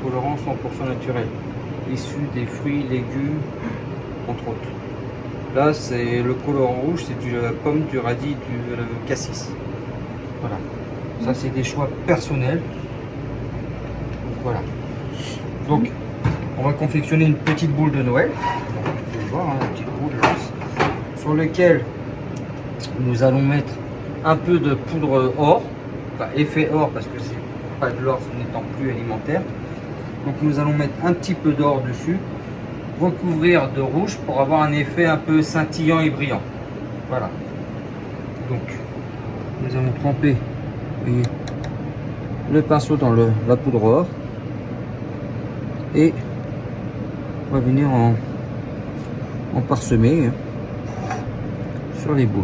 colorants 100% naturels, issus des fruits, légumes, entre autres. Là, c'est le colorant rouge, c'est du pomme, du radis, du cassis. Voilà. Ça, c'est des choix personnels. Donc, voilà. Donc, on va confectionner une petite boule de Noël. Vous pouvez voir, hein, une petite boule sur laquelle nous allons mettre un peu de poudre or, enfin effet or parce que c'est pas de l'or, ce n'étant plus alimentaire. Donc nous allons mettre un petit peu d'or dessus, recouvrir de rouge pour avoir un effet un peu scintillant et brillant. Voilà. Donc nous allons tremper, vous voyez, le pinceau dans la poudre or et on va venir en parsemer sur les boules.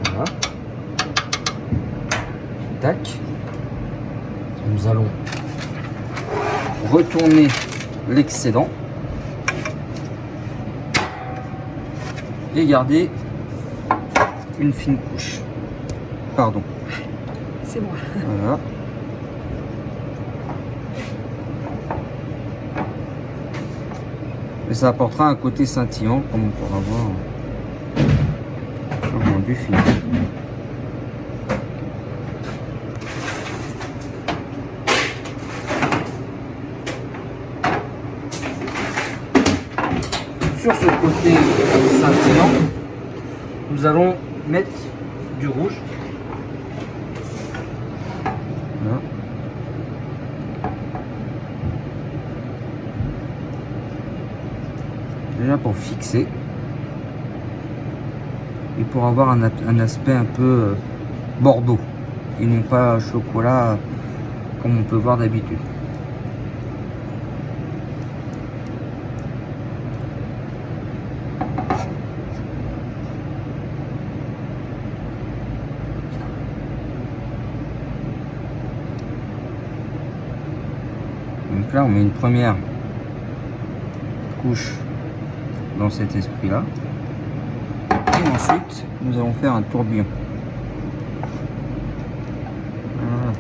Voilà. Tac. Nous allons retourner l'excédent et garder une fine couche. Pardon. C'est moi. Voilà. Et ça apportera un côté scintillant comme on pourra voir sur le rendu final. Sur ce côté scintillant, nous allons mettre du rouge. Voilà. Déjà pour fixer et pour avoir un aspect un peu bordeaux et non pas chocolat comme on peut voir d'habitude. Donc là on met une première couche dans cet esprit là et ensuite nous allons faire un tourbillon. Voilà.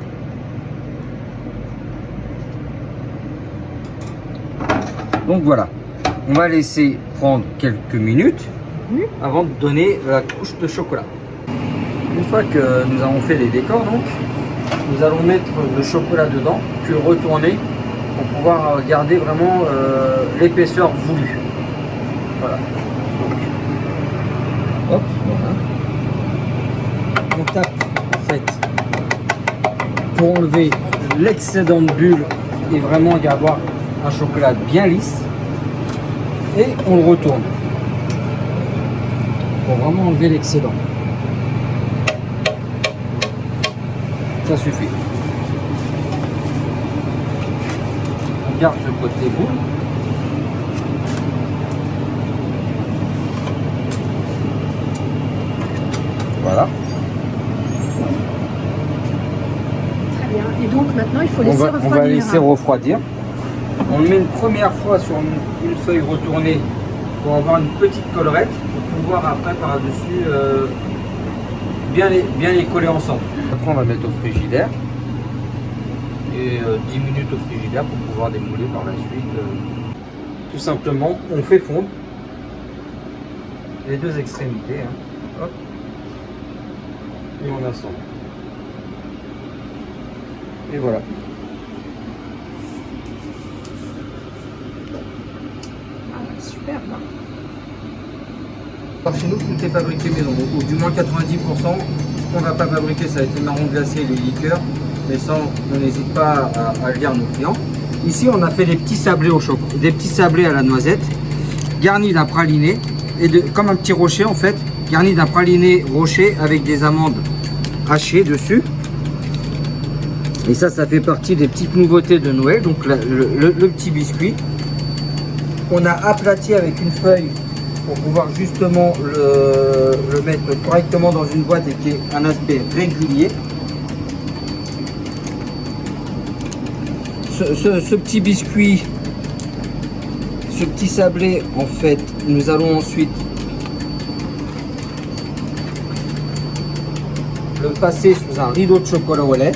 Donc voilà, on va laisser prendre quelques minutes avant de donner la couche de chocolat. Une fois que nous avons fait les décors, donc nous allons mettre le chocolat dedans puis le retourner pour pouvoir garder vraiment l'épaisseur voulue. Voilà. Donc, hop, voilà. On tape en fait pour enlever l'excédent de bulle et vraiment avoir un chocolat bien lisse. Et on le retourne pour vraiment enlever l'excédent. Ça suffit. On garde ce côté boule. Voilà. Très bien. Et donc maintenant, il faut laisser refroidir. On va laisser refroidir. On le met une première fois sur une feuille retournée pour avoir une petite collerette pour pouvoir après par-dessus bien les coller ensemble. Après on va mettre au frigidaire et 10 minutes au frigidaire pour pouvoir démouler par la suite. Tout simplement on fait fondre les deux extrémités. Hein. Hop. Et on assemble. Et voilà. Superbe. Alors chez nous, tout est fabriqué maison, ou du moins 90%. Ce qu'on ne va pas fabriquer, ça va être les marrons glacés et les liqueurs. Mais ça, on n'hésite pas à le dire à nos clients. Ici, on a fait des petits sablés au chocolat, des petits sablés à la noisette, garnis d'un praliné, et comme un petit rocher en fait, garni d'un praliné rocher avec des amandes hachées dessus. Et ça fait partie des petites nouveautés de Noël. Donc le petit biscuit. On a aplati avec une feuille pour pouvoir justement le mettre correctement dans une boîte et qui ait un aspect régulier. Ce petit biscuit, ce petit sablé, en fait, nous allons ensuite le passer sous un rideau de chocolat au lait.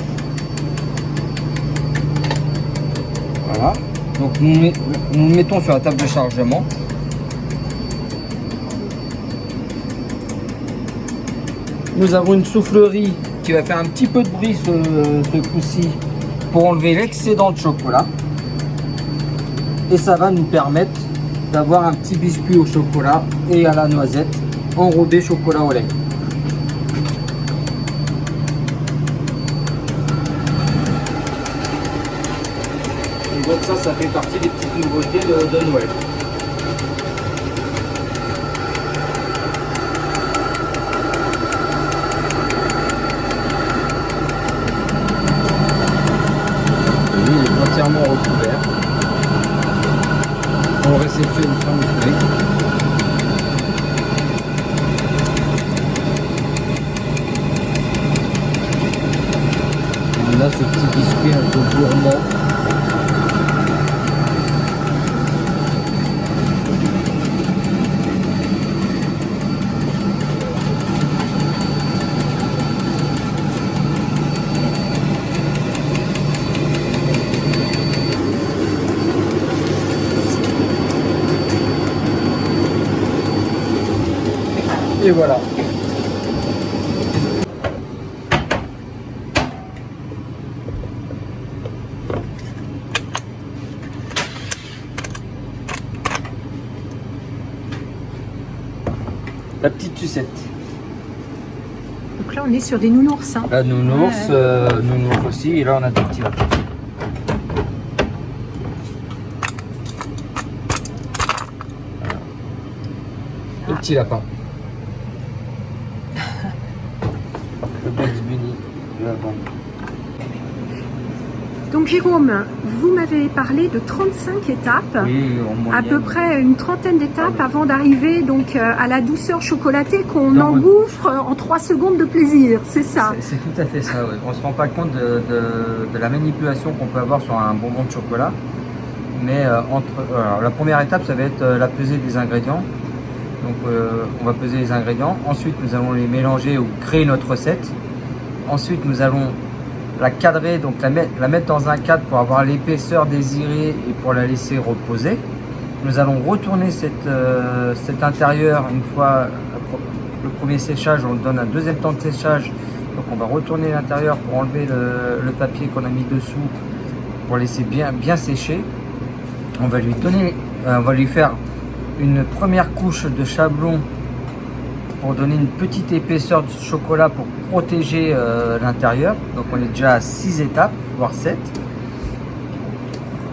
Voilà. Donc nous le mettons sur la table de chargement. Nous avons une soufflerie qui va faire un petit peu de bruit ce coup-ci pour enlever l'excédent de chocolat. Et ça va nous permettre d'avoir un petit biscuit au chocolat et à la noisette enrobé chocolat au lait. Et donc ça fait partie des petites nouveautés de Noël. Lui, il est entièrement recouvert. On réceptionne sans bouffée. Et là, ce petit biscuit un peu gourmand. Et voilà. La petite sucette. Donc là, on est sur des nounours. Hein. La nounours, Ouais. nounours aussi. Et là, on a des petits lapins. Voilà. Le petit lapin. Le Bugs Bunny. Lapin. Donc Jérôme, vous m'avez parlé de 35 étapes. Oui, en moyenne. À peu près une trentaine d'étapes avant d'arriver donc à la douceur chocolatée qu'on Dans votre- engouffre en 3 secondes de plaisir, c'est ça. C'est tout à fait ça, ouais. On se rend pas compte de la manipulation qu'on peut avoir sur un bonbon de chocolat. Mais alors, la première étape, ça va être la pesée des ingrédients. Donc on va peser les ingrédients. Ensuite, nous allons les mélanger ou créer notre recette. Ensuite, nous allons la cadrer, donc la mettre dans un cadre pour avoir l'épaisseur désirée et pour la laisser reposer. Nous allons retourner cet intérieur une fois le premier séchage, on donne un deuxième temps de séchage. Donc on va retourner l'intérieur pour enlever le papier qu'on a mis dessous pour laisser bien sécher. On va lui faire une première couche de chablon pour donner une petite épaisseur de chocolat pour protéger l'intérieur. Donc on est déjà à 6 étapes, voire 7.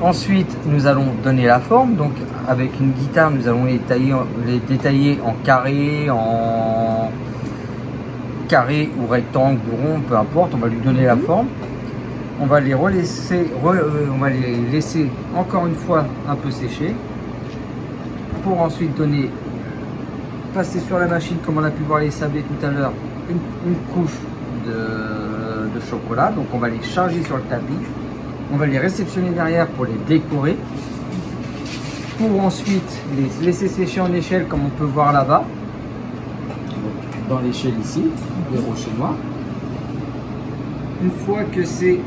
Ensuite, nous allons donner la forme. Donc avec une guitare, nous allons les détailler en carré ou rectangle ou rond, peu importe. On va lui donner la forme. On va les laisser encore une fois un peu sécher pour ensuite passer sur la machine, comme on a pu voir les sablés tout à l'heure, une couche de chocolat. Donc on va les charger sur le tapis, on va les réceptionner derrière pour les décorer, pour ensuite les laisser sécher en échelle comme on peut voir là-bas, dans l'échelle ici, les rochers noirs. Une fois que c'est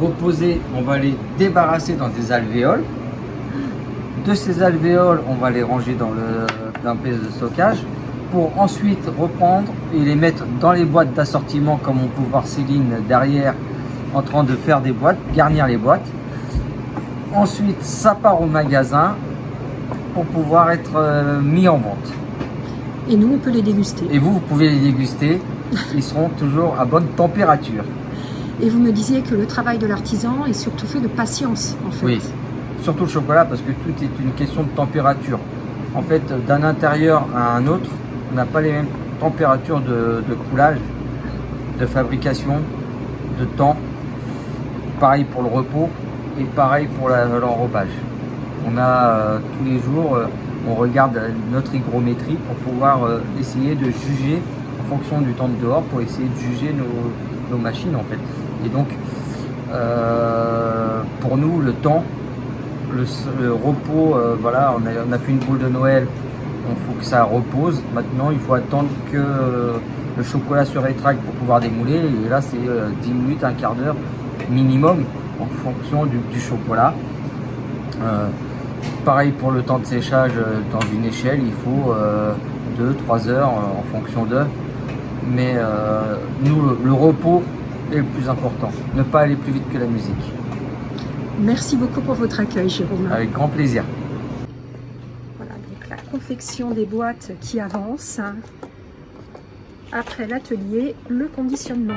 reposé, on va les débarrasser dans des alvéoles. De ces alvéoles, on va les ranger dans la pièce de stockage pour ensuite reprendre et les mettre dans les boîtes d'assortiment, comme on peut voir Céline derrière en train de faire des boîtes, garnir les boîtes. Ensuite, ça part au magasin pour pouvoir être mis en vente. Et nous, on peut les déguster. Et vous pouvez les déguster. Ils seront toujours à bonne température. Et vous me disiez que le travail de l'artisan est surtout fait de patience, en fait. Oui, surtout le chocolat, parce que tout est une question de température. En fait, d'un intérieur à un autre, on n'a pas les mêmes températures de coulage, de fabrication, de temps. Pareil pour le repos et pareil pour l'enrobage. On a tous les jours, on regarde notre hygrométrie pour pouvoir essayer de juger en fonction du temps de dehors, pour essayer de juger nos machines en fait. Et donc, pour nous, le temps, le repos, voilà, on a fait une boule de Noël Il faut que ça repose. Maintenant, il faut attendre que le chocolat se rétracte pour pouvoir démouler. Et là, c'est 10 minutes, un quart d'heure minimum en fonction du chocolat. Pareil pour le temps de séchage dans une échelle, il faut 2-3 heures en fonction d'eux. Mais nous, le repos est le plus important. Ne pas aller plus vite que la musique. Merci beaucoup pour votre accueil, Jérôme. Avec grand plaisir. Voilà, donc la confection des boîtes qui avance. Après l'atelier, le conditionnement.